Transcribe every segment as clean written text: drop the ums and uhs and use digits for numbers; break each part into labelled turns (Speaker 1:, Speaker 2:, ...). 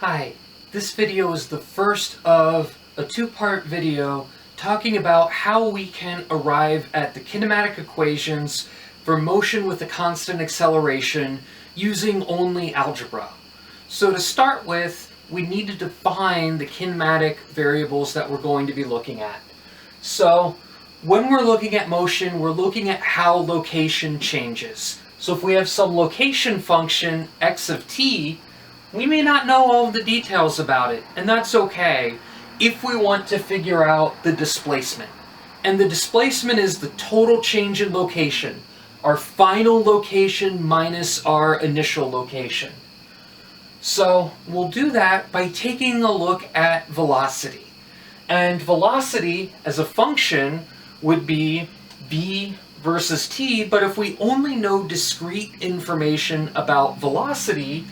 Speaker 1: Hi, this video is the first of a two-part video talking about how we can arrive at the kinematic equations for motion with a constant acceleration using only algebra. So to start with, we need to define the kinematic variables that we're going to be looking at. So when we're looking at motion, we're looking at how location changes. So if we have some location function, x of t, we may not know all of the details about it, and that's okay if we want to figure out the displacement. And the displacement is the total change in location, our final location minus our initial location. So we'll do that by taking a look at velocity. And velocity as a function would be v versus t, but if we only know discrete information about velocity,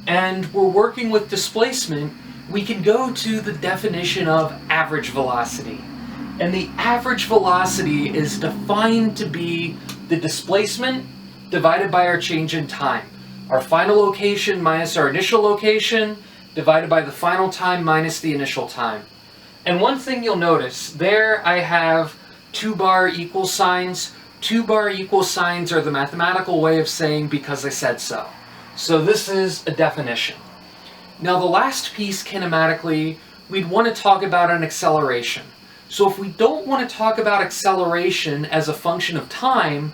Speaker 1: and we're working with displacement, we can go to the definition of average velocity. And the average velocity is defined to be the displacement divided by our change in time. Our final location minus our initial location divided by the final time minus the initial time. And one thing you'll notice, there I have two bar equal signs. Two bar equal signs are the mathematical way of saying because I said so. So this is a definition. Now the last piece kinematically, we'd want to talk about an acceleration. So if we don't want to talk about acceleration as a function of time,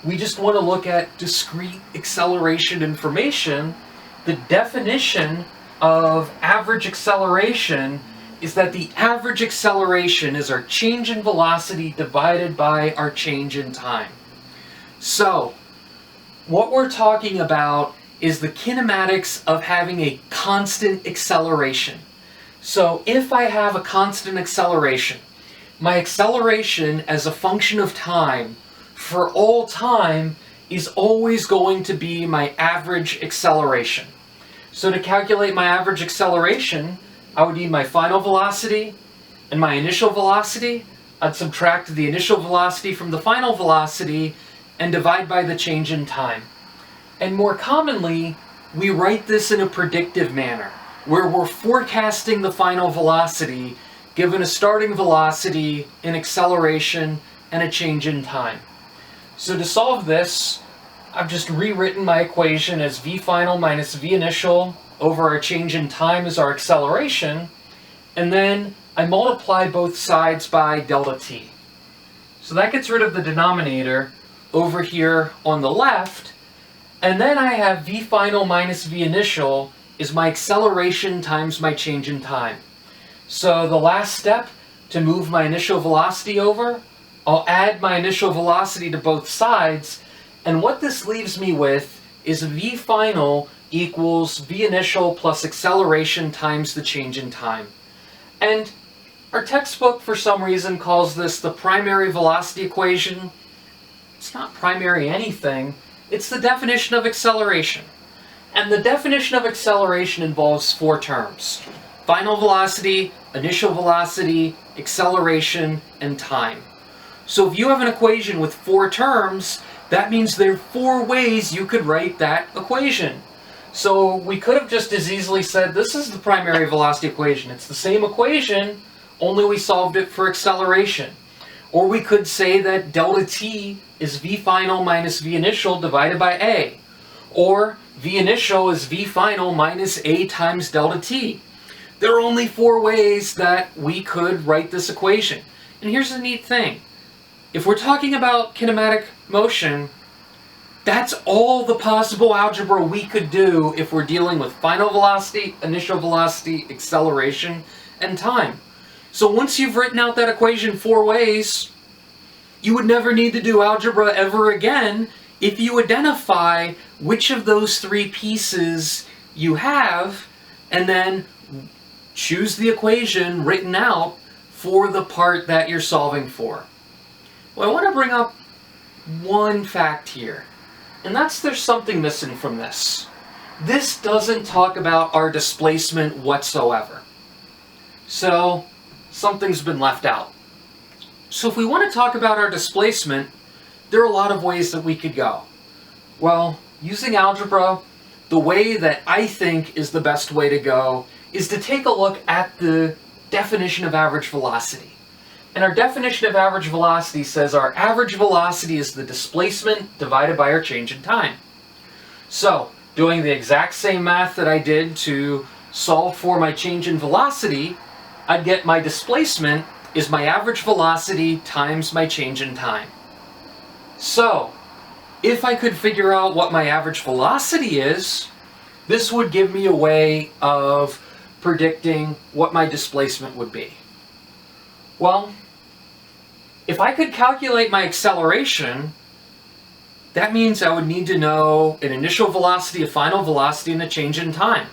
Speaker 1: we just want to look at discrete acceleration information. The definition of average acceleration is that the average acceleration is our change in velocity divided by our change in time. So what we're talking about is the kinematics of having a constant acceleration. So if I have a constant acceleration, my acceleration as a function of time for all time is always going to be my average acceleration. So to calculate my average acceleration, I would need my final velocity and my initial velocity. I'd subtract the initial velocity from the final velocity and divide by the change in time. And more commonly, we write this in a predictive manner, where we're forecasting the final velocity given a starting velocity, an acceleration, and a change in time. So to solve this, I've just rewritten my equation as v final minus v initial over our change in time as our acceleration, and then I multiply both sides by delta t. So that gets rid of the denominator over here on the left, and then I have v final minus v initial is my acceleration times my change in time. So the last step, to move my initial velocity over, I'll add my initial velocity to both sides, and what this leaves me with is v final equals v initial plus acceleration times the change in time. And our textbook for some reason calls this the primary velocity equation. It's not primary anything. It's the definition of acceleration. And the definition of acceleration involves four terms: final velocity, initial velocity, acceleration, and time. So if you have an equation with four terms, that means there are four ways you could write that equation. So we could have just as easily said this is the primary velocity equation. It's the same equation, only we solved it for acceleration. Or we could say that delta t is v final minus v initial divided by a. Or v initial is v final minus a times delta t. There are only four ways that we could write this equation. And here's the neat thing. If we're talking about kinematic motion, that's all the possible algebra we could do if we're dealing with final velocity, initial velocity, acceleration, and time. So once you've written out that equation four ways, you would never need to do algebra ever again if you identify which of those three pieces you have and then choose the equation written out for the part that you're solving for. Well, I want to bring up one fact here, and that's there's something missing from this. This doesn't talk about our displacement whatsoever. So something's been left out. So if we want to talk about our displacement, there are a lot of ways that we could go. Well, using algebra, the way that I think is the best way to go is to take a look at the definition of average velocity. And our definition of average velocity says our average velocity is the displacement divided by our change in time. So, doing the exact same math that I did to solve for my change in velocity, I'd get my displacement is my average velocity times my change in time. So, if I could figure out what my average velocity is, this would give me a way of predicting what my displacement would be. Well, if I could calculate my acceleration, that means I would need to know an initial velocity, a final velocity, and a change in time.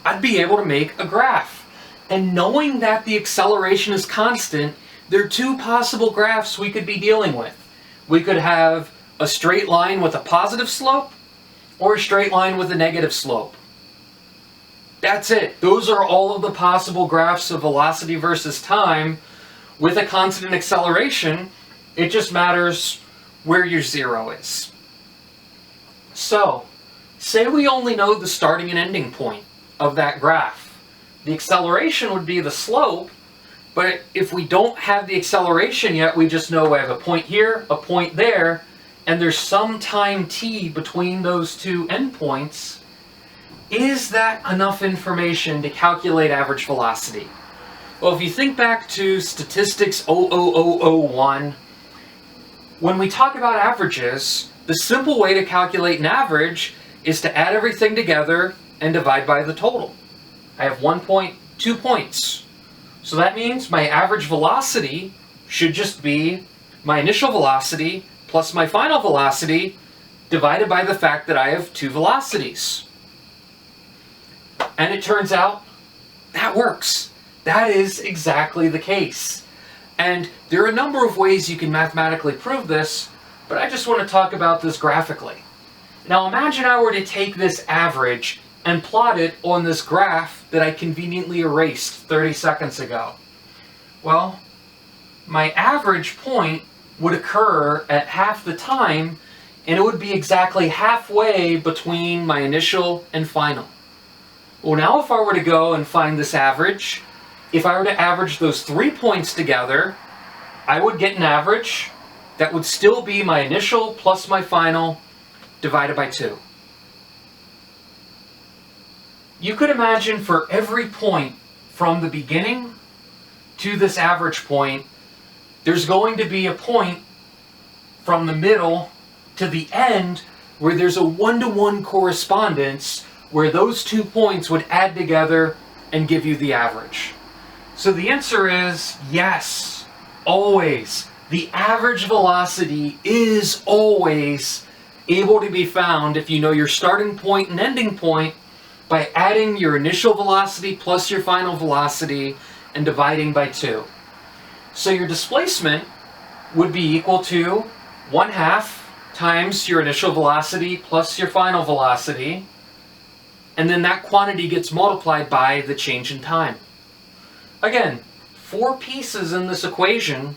Speaker 1: I'd be able to make a graph. And knowing that the acceleration is constant, there are two possible graphs we could be dealing with. We could have a straight line with a positive slope, or a straight line with a negative slope. That's it. Those are all of the possible graphs of velocity versus time with a constant acceleration. It just matters where your zero is. So, say we only know the starting and ending point of that graph. The acceleration would be the slope, but if we don't have the acceleration yet, we just know we have a point here, a point there, and there's some time t between those two endpoints. Is that enough information to calculate average velocity? Well, if you think back to statistics 00001, when we talk about averages, the simple way to calculate an average is to add everything together and divide by the total. I have 1 point, 2 points. So that means my average velocity should just be my initial velocity plus my final velocity divided by the fact that I have two velocities. And it turns out that works. That is exactly the case. And there are a number of ways you can mathematically prove this, but I just want to talk about this graphically. Now imagine I were to take this average and plot it on this graph that I conveniently erased 30 seconds ago. Well, my average point would occur at half the time, and it would be exactly halfway between my initial and final. Well, now if I were to go and find this average, if I were to average those 3 points together, I would get an average that would still be my initial plus my final divided by 2. You could imagine for every point from the beginning to this average point, there's going to be a point from the middle to the end where there's a one-to-one correspondence where those 2 points would add together and give you the average. So the answer is yes, always. The average velocity is always able to be found if you know your starting point and ending point by adding your initial velocity plus your final velocity and dividing by 2. So your displacement would be equal to 1/2 times your initial velocity plus your final velocity, and then that quantity gets multiplied by the change in time. Again, 4 pieces in this equation,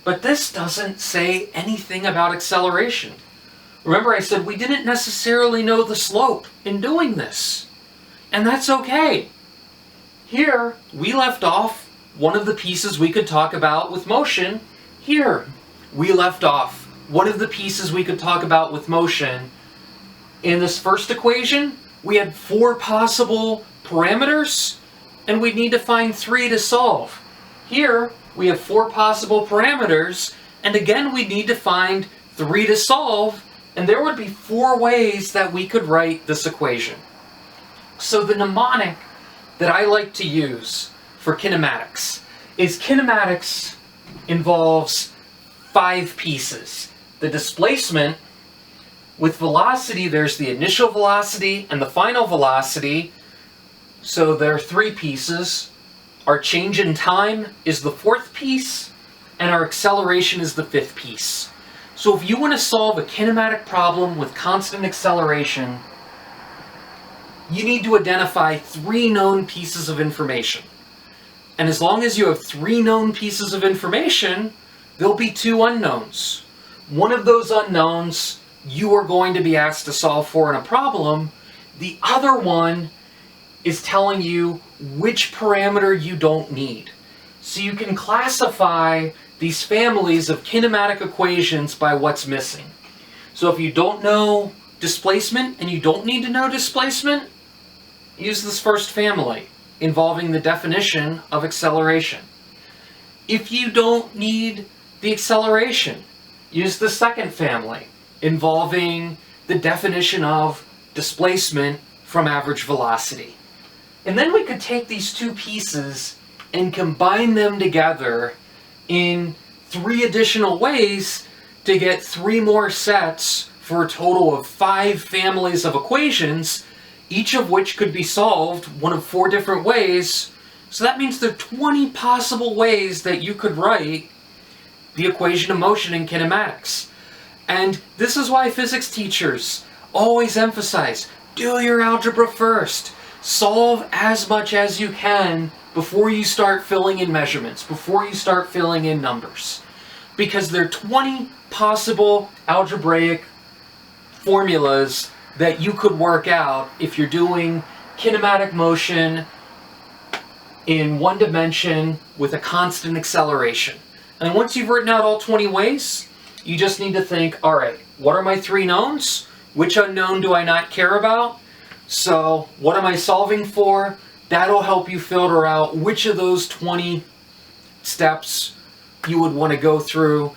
Speaker 1: but this doesn't say anything about acceleration. Remember I said we didn't necessarily know the slope in doing this, and that's okay. Here, we left off one of the pieces we could talk about with motion. Here, we left off one of the pieces we could talk about with motion. In this first equation, we had 4 possible parameters, and we'd need to find 3 to solve. Here, we have 4 possible parameters, and again, we'd need to find 3 to solve, and there would be 4 ways that we could write this equation. So the mnemonic that I like to use for kinematics is kinematics involves 5 pieces. The displacement, with velocity, there's the initial velocity and the final velocity. So there are 3 pieces. Our change in time is the 4th piece, and our acceleration is the 5th piece. So if you want to solve a kinematic problem with constant acceleration, you need to identify 3 known pieces of information. And as long as you have 3 known pieces of information, there'll be 2 unknowns. One of those unknowns you are going to be asked to solve for in a problem, The other one is telling you which parameter you don't need. So you can classify these families of kinematic equations by what's missing. So if you don't know displacement and you don't need to know displacement, use this first family involving the definition of acceleration. If you don't need the acceleration, use the second family involving the definition of displacement from average velocity. And then we could take these two pieces and combine them together in 3 additional ways to get 3 more sets for a total of 5 families of equations, each of which could be solved one of 4 different ways. So that means there are 20 possible ways that you could write the equation of motion in kinematics. And this is why physics teachers always emphasize, do your algebra first. Solve as much as you can before you start filling in measurements, before you start filling in numbers. Because there are 20 possible algebraic formulas that you could work out if you're doing kinematic motion in 1 dimension with a constant acceleration. And once you've written out all 20 ways, you just need to think, all right, what are my 3 knowns? Which unknown do I not care about? So what am I solving for? That'll help you filter out which of those 20 steps you would want to go through